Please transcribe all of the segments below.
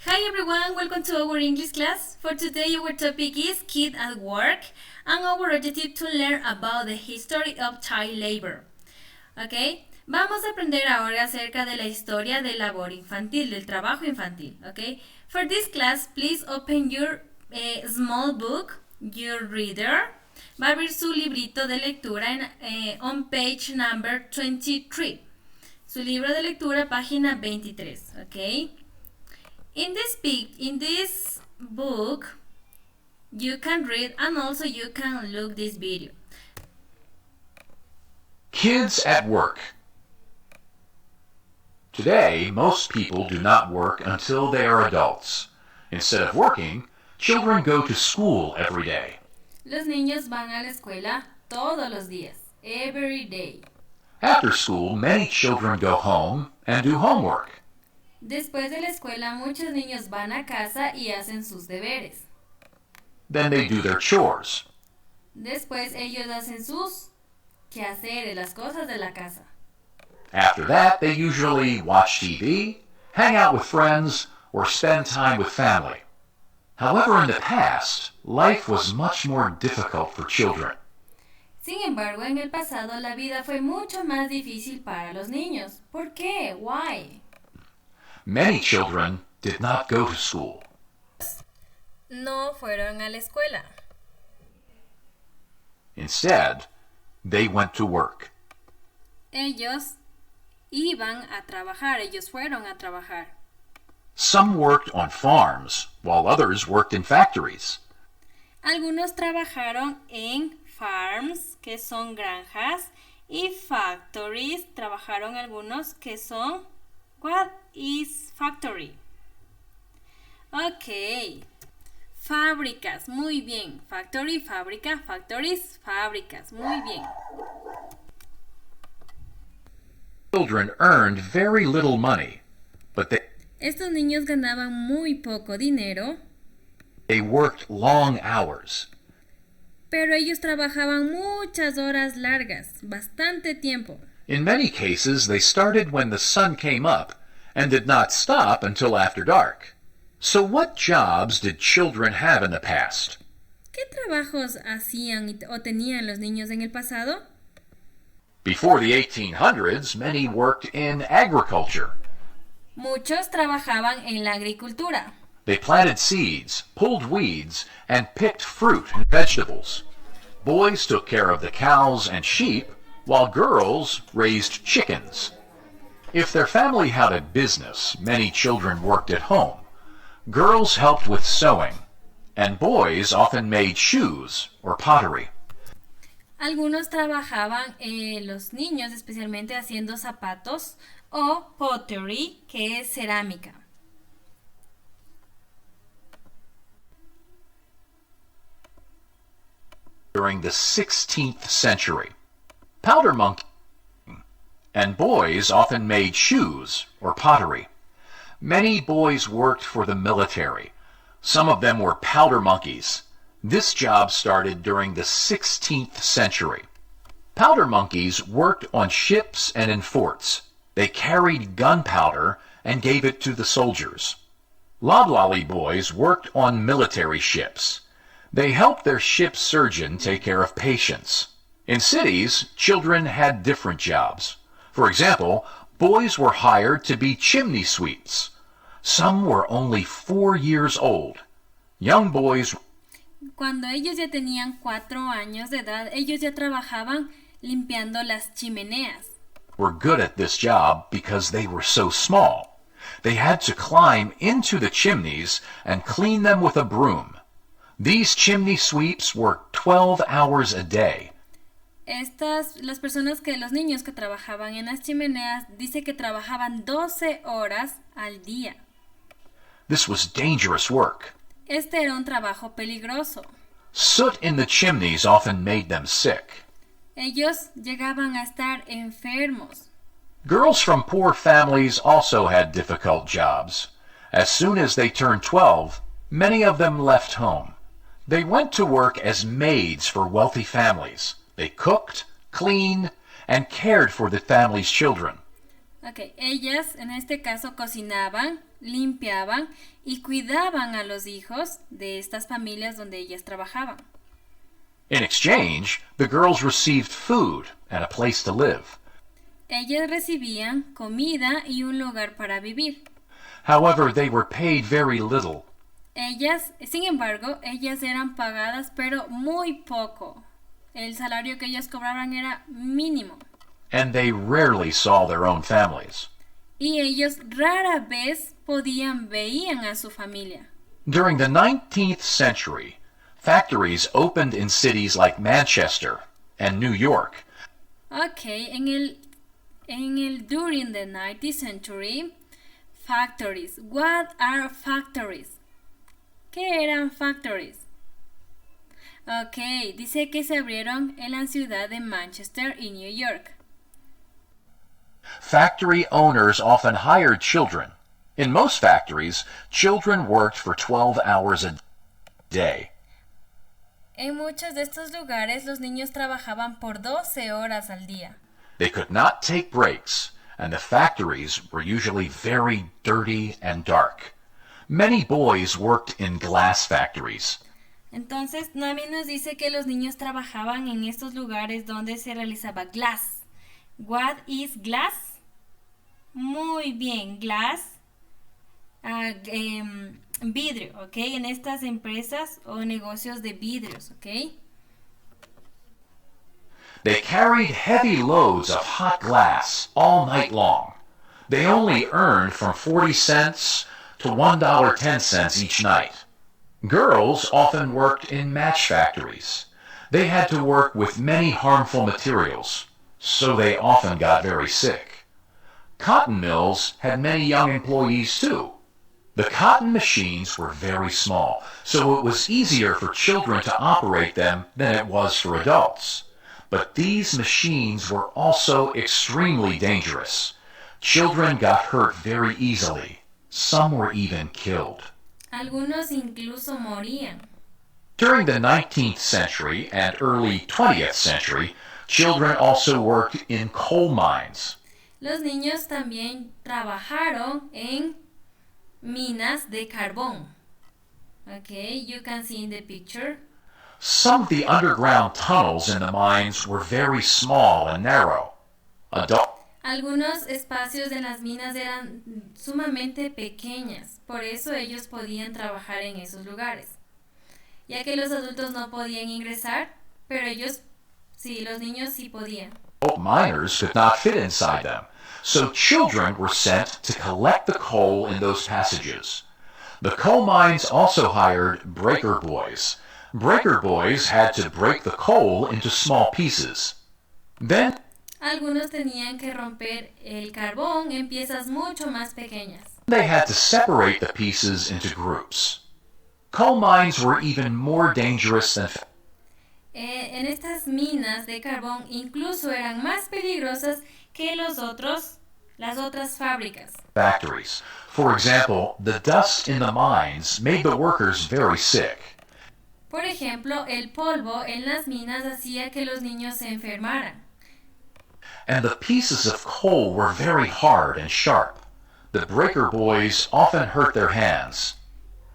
Hi everyone, welcome to our English class. For today our topic is Kids at Work and our objective to learn about the history of child labor. Okay, vamos a aprender ahora acerca de la historia del labor infantil, del trabajo infantil. Okay, for this class please open your small book, your reader. Va a abrir su librito de lectura on page number 23. Su libro de lectura, página 23. Okay. In this book, you can read and also you can look this video. Kids at work. Today, most people do not work until they are adults. Instead of working, children go to school every day. Los niños van a la escuela todos los días, every day. After school, many children go home and do homework. Después de la escuela, muchos niños van a casa y hacen sus deberes. Then they do their chores. Después ellos hacen sus quehaceres, las cosas de la casa. After that, they usually watch TV, hang out with friends, or spend time with family. However, in the past, life was much more difficult for children. Sin embargo, en el pasado la vida fue mucho más difícil para los niños. ¿Por qué? Why? Many children did not go to school. No fueron a la escuela. Instead, they went to work. Ellos iban a trabajar, ellos fueron a trabajar. Some worked on farms, while others worked in factories. Algunos trabajaron en farms, que son granjas, y factories, trabajaron algunos que son... What is factory? Ok. Fábricas, muy bien. Factory, fábrica, factories, fábricas, muy bien. Children earned very little money, but Estos niños ganaban muy poco dinero, they worked long hours. pero ellos trabajaban muchas horas largas, bastante tiempo. In many cases, they started when the sun came up and did not stop until after dark. So what jobs did children have in the past? ¿Qué trabajos hacían o tenían los niños en el pasado? Before the 1800s, many worked in agriculture. Muchos trabajaban en la agricultura. They planted seeds, pulled weeds, and picked fruit and vegetables. Boys took care of the cows and sheep, while girls raised chickens. If their family had a business, many children worked at home. Girls helped with sewing, and boys often made shoes or pottery. Algunos trabajaban, los niños especialmente haciendo zapatos o pottery, que es cerámica. During the 16th century, powder monkey and boys often made shoes or pottery. Many boys worked for the military. Some of them were powder monkeys. This job started during the 16th century. Powder monkeys worked on ships and in forts. They carried gunpowder and gave it to the soldiers. Loblolly boys worked on military ships. They helped their ship's surgeon take care of patients. In cities, children had different jobs. For example, boys were hired to be chimney sweeps. Some were only 4 years old. Young boys... Cuando ellos ya tenían 4 años de edad, ellos ya trabajaban limpiando las chimeneas. were good at this job because they were so small. They had to climb into the chimneys and clean them with a broom. These chimney sweeps worked 12 hours a day. Los niños que trabajaban en las chimeneas, dice que trabajaban 12 horas al día. This was dangerous work. Este era un trabajo peligroso. Soot in the chimneys often made them sick. Ellos llegaban a estar enfermos. Girls from poor families also had difficult jobs. As soon as they turned 12, many of them left home. They went to work as maids for wealthy families. They cooked, cleaned, and cared for the family's children. Okay. Ellas, en este caso, cocinaban, limpiaban y cuidaban a los hijos de estas familias donde ellas trabajaban. In exchange, the girls received food and a place to live. Ellas recibían comida y un lugar para vivir. However, they were paid very little. Sin embargo, ellas eran pagadas pero muy poco. El salario que ellas cobraban era mínimo. And they rarely saw their own families. Y ellos rara vez veían a su familia. During the 19th century, factories opened in cities like Manchester and New York. Okay, during the 19th century, factories. What are factories? ¿Qué eran factories? Ok, dice que se abrieron en la ciudad de Manchester y New York. Factory owners often hired children. In most factories, children worked for 12 hours a day. En muchos de estos lugares, los niños trabajaban por 12 horas al día. They could not take breaks, and the factories were usually very dirty and dark. Many boys worked in glass factories. Entonces, también nos dice que los niños trabajaban en estos lugares donde se realizaba glass. What is glass? Muy bien, glass. Vidrio, ¿ok? En estas empresas o negocios de vidrios, ¿ok? They carried heavy loads of hot glass all night long. They only earned from 40 cents to $1.10 each night. Girls often worked in match factories. They had to work with many harmful materials, so they often got very sick. Cotton mills had many young employees too. The cotton machines were very small, so it was easier for children to operate them than it was for adults. But these machines were also extremely dangerous. Children got hurt very easily. Some were even killed. Algunos incluso morían. During the 19th century and early 20th century, children also worked in coal mines. Los niños también trabajaron en minas de carbón. Okay, you can see in the picture. Some of the underground tunnels in the mines were very small and narrow. Algunos espacios de las minas eran sumamente pequeñas, por eso ellos podían trabajar en esos lugares. Ya que los adultos no podían ingresar, pero ellos, sí, los niños sí podían. Miners could not fit inside them, so children were sent to collect the coal in those passages. The coal mines also hired breaker boys. Breaker boys had to break the coal into small pieces. Then algunos tenían que romper el carbón en piezas mucho más pequeñas. They had to separate the pieces into groups. Coal mines were even more dangerous than en estas minas de carbón incluso eran más peligrosas que las otras fábricas. Factories. For example, the dust in the mines made the workers very sick. Por ejemplo, el polvo en las minas hacía que los niños se enfermaran. And the pieces of coal were very hard and sharp. The breaker boys often hurt their hands.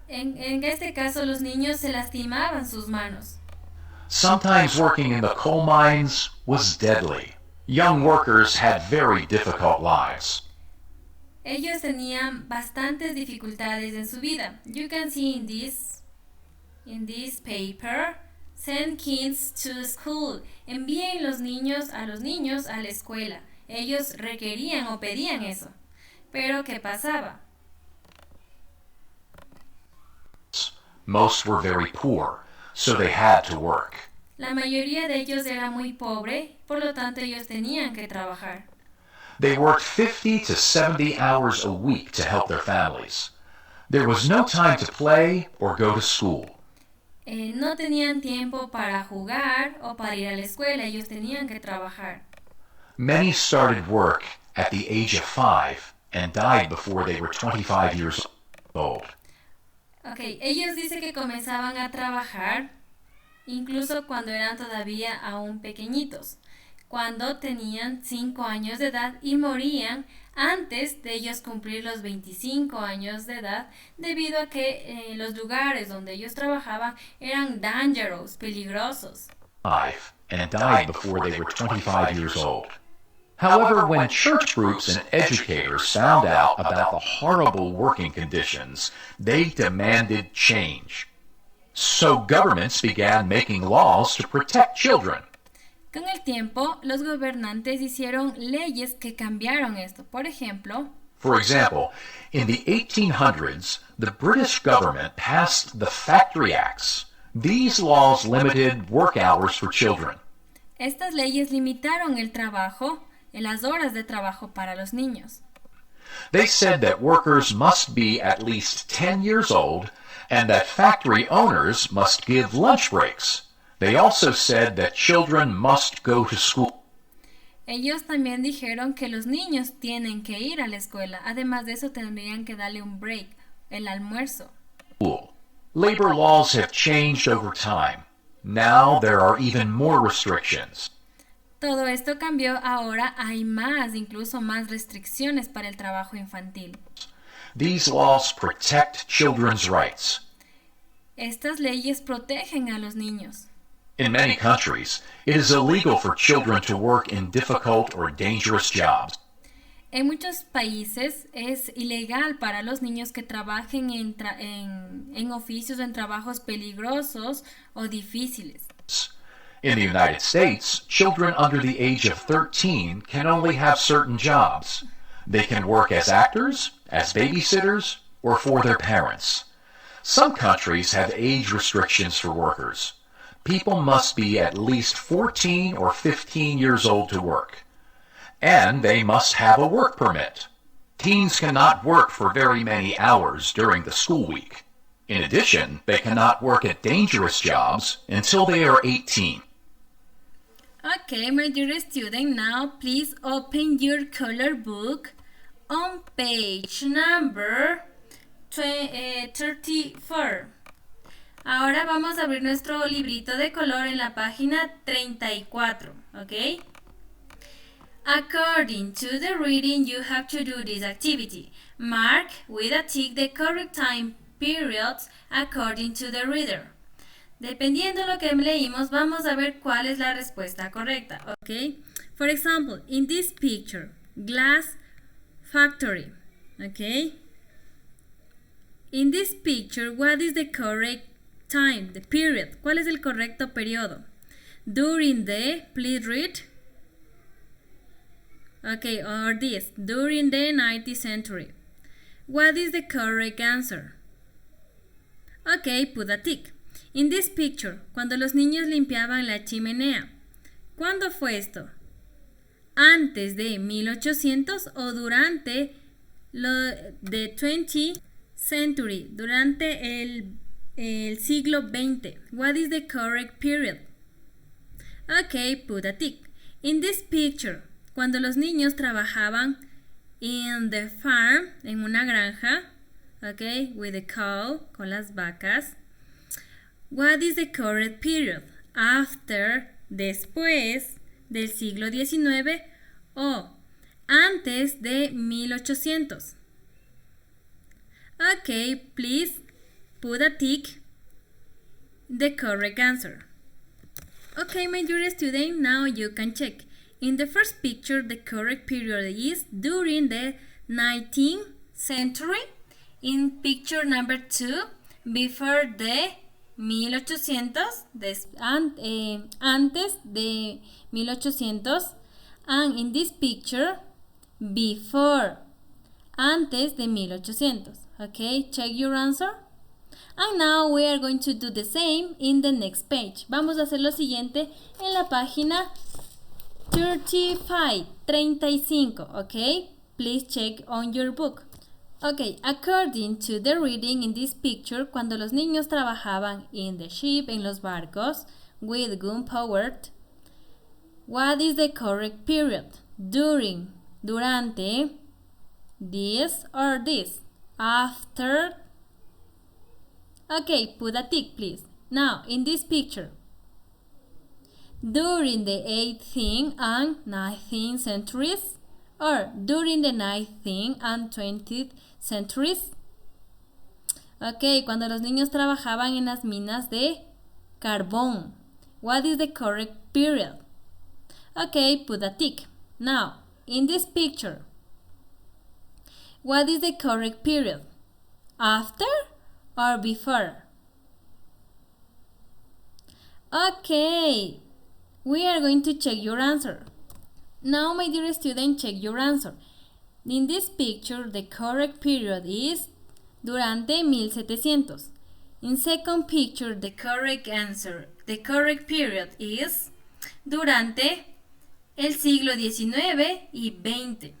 En este caso, los niños se lastimaban sus manos. Sometimes working in the coal mines was deadly. Young workers had very difficult lives. Ellos tenían bastantes dificultades en su vida. You can see in this paper, send kids to school. Envíen a los niños a la escuela. Ellos requerían o pedían eso. Pero ¿qué pasaba? Most were very poor, so they had to work. La mayoría de ellos era muy pobre, por lo tanto ellos tenían que trabajar. They worked 50 to 70 hours a week to help their families. There was no time to play or go to school. No tenían tiempo para jugar o para ir a la escuela, ellos tenían que trabajar. Many started work at the age of 5 and died before they were 25 years old. Okay, ellos dicen que comenzaban a trabajar incluso cuando eran todavía aún pequeñitos. cuando tenían 5 años de edad y morían antes de ellos cumplir los 25 años de edad debido a que los lugares donde ellos trabajaban eran dangerous, peligrosos. And died before they were 25 years old. However, when church groups and educators found out about the horrible working conditions, they demanded change. So governments began making laws to protect children. Con el tiempo, los gobernantes hicieron leyes que cambiaron esto. Por ejemplo, for example, in the 1800s, the British government passed the Factory Acts. These laws limited work hours for children. Estas leyes limitaron el trabajo, las horas de trabajo para los niños. They said that workers must be at least 10 years old and that factory owners must give lunch breaks. They also said that children must go to school. Ellos también dijeron que los niños tienen que ir a la escuela. Además de eso, tendrían que darle un break, el almuerzo. Labor laws have changed over time. Now there are even more restrictions. Todo esto cambió, ahora hay más, incluso más restricciones para el trabajo infantil. These laws protect children's rights. Estas leyes protegen a los niños. In many countries, it is illegal for children to work in difficult or dangerous jobs. En muchos países es ilegal para los niños que trabajen en oficios, en trabajos peligrosos o difíciles. In the United States, children under the age of 13 can only have certain jobs. They can work as actors, as babysitters, or for their parents. Some countries have age restrictions for workers. People must be at least 14 or 15 years old to work. And they must have a work permit. Teens cannot work for very many hours during the school week. In addition, they cannot work at dangerous jobs until they are 18. Okay, my dear student, now please open your color book on page number 34. Ahora vamos a abrir nuestro librito de color en la página 34, ¿ok? According to the reading, you have to do this activity. Mark with a tick the correct time periods according to the reader. Dependiendo de lo que leímos, vamos a ver cuál es la respuesta correcta, ¿ok? For example, in this picture, glass factory, ¿ok? In this picture, what is the correct time, the period? ¿Cuál es el correcto periodo? During the, please read. Okay, or this, during the 19th century. What is the correct answer? Okay, put a tick. In this picture, cuando los niños limpiaban la chimenea. ¿Cuándo fue esto? ¿Antes de 1800 o durante the 20th century? Durante el siglo XX. What is the correct period? Okay, put a tick. In this picture, cuando los niños trabajaban in the farm, en una granja, okay, with the cow, con las vacas. What is the correct period? After, después del siglo XIX o antes de 1800. Okay, please put a tick the correct answer. Okay, my dear student, now you can check. In the first picture, the correct period is during the 19th century. In picture number 2, before the 1800, antes de 1800. And in this picture, before, antes de 1800. Okay, check your answer. And now we are going to do the same in the next page. Vamos a hacer lo siguiente en la página 35. Okay, please check on your book. Okay, according to the reading in this picture, cuando los niños trabajaban in the ship, en los barcos, with gunpowder, what is the correct period? During, durante, this or this, after. Okay, put a tick, please. Now, in this picture, during the 18th and 19th centuries, or during the 19th and 20th centuries. Ok, cuando los niños trabajaban en las minas de carbón. What is the correct period? Ok, put a tick. Now, in this picture, what is the correct period? After or before? Okay, we are going to check your answer. Now, my dear student, check your answer. In this picture, the correct period is durante 1700. In second picture, the correct period is durante el siglo XIX y XX.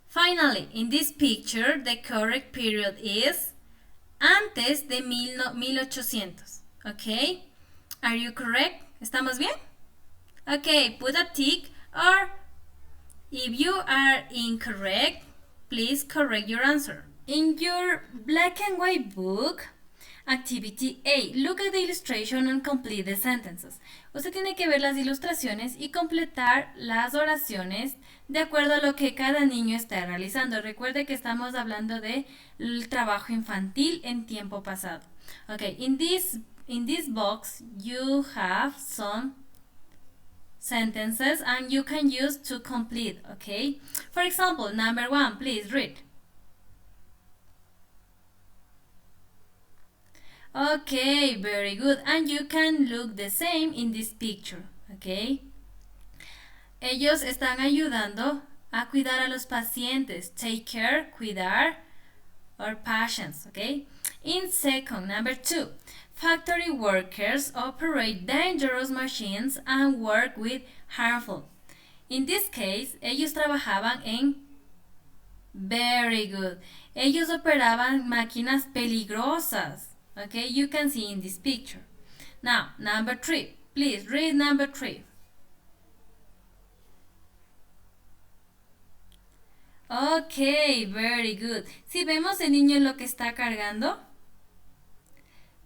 Finally, in this picture, the correct period is antes de 1800. Okay? Are you correct? ¿Estamos bien? Okay, put a tick, or if you are incorrect, please correct your answer. In your black and white book, Activity A, look at the illustration and complete the sentences. Usted tiene que ver las ilustraciones y completar las oraciones de acuerdo a lo que cada niño está realizando. Recuerde que estamos hablando del trabajo infantil en tiempo pasado. Okay, in this box you have some sentences and you can use to complete, okay? For example, number 1, please read. Okay, very good. And you can look the same in this picture, okay? Ellos están ayudando a cuidar a los pacientes. Take care, cuidar, or patients, okay? In second, number 2, factory workers operate dangerous machines and work with harmful. In this case, ellos trabajaban en very good. Ellos operaban máquinas peligrosas. Okay, you can see in this picture. Now, number 3. Please read number 3. Okay, very good. Si vemos el niño lo que está cargando.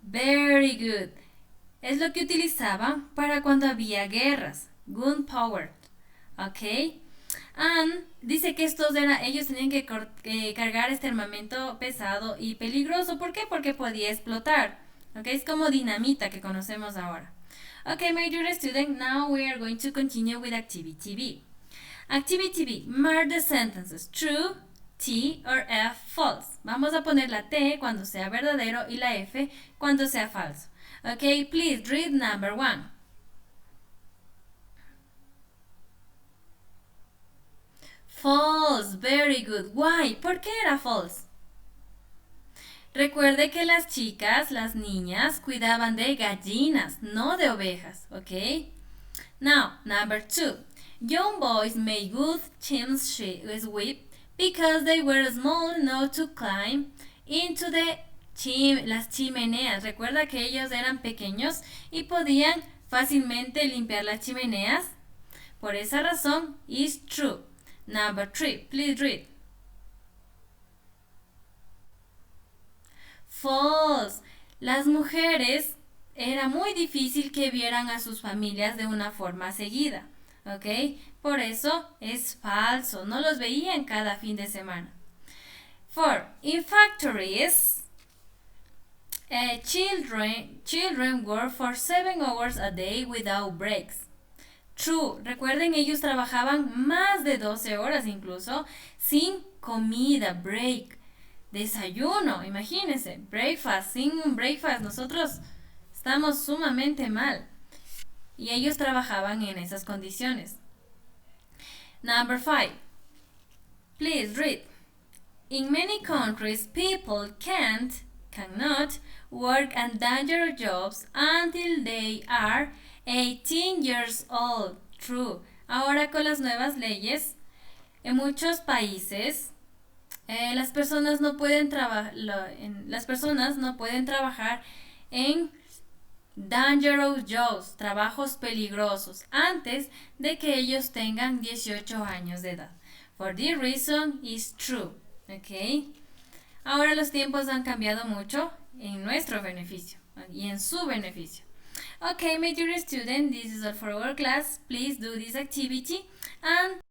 Very good. Es lo que utilizaban para cuando había guerras. Gunpowder. Okay. And dice que ellos tenían que cargar este armamento pesado y peligroso. ¿Por qué? Porque podía explotar. Okay, es como dinamita que conocemos ahora. Okay, my dear student, now we are going to continue with Activity B. Activity B, mark the sentences true, T or F false. Vamos a poner la T cuando sea verdadero y la F cuando sea falso. Okay, please read number 1. False, very good. Why? ¿Por qué era false? Recuerde que las chicas, las niñas, cuidaban de gallinas, no de ovejas, ¿ok? Now, number 2. Young boys made good teams sweep because they were small enough to climb into las chimeneas. Recuerda que ellos eran pequeños y podían fácilmente limpiar las chimeneas. Por esa razón, is true. Number 3, please read. False. Las mujeres era muy difícil que vieran a sus familias de una forma seguida, ¿ok? Por eso es falso, no los veían cada fin de semana. 4. In factories, children work for 7 hours a day without breaks. True, recuerden, ellos trabajaban más de 12 horas incluso sin comida, break, desayuno, imagínense, breakfast, sin breakfast, nosotros estamos sumamente mal. Y ellos trabajaban en esas condiciones. Number 5. Please read. In many countries, people cannot work at dangerous jobs until they are 18 years old. True. Ahora con las nuevas leyes, en muchos países, las personas no pueden trabajar en dangerous jobs, trabajos peligrosos, antes de que ellos tengan 18 años de edad. For this reason is true. Okay. Ahora los tiempos han cambiado mucho en nuestro beneficio y en su beneficio. Okay, my dear student, this is all for our class. Please do this activity and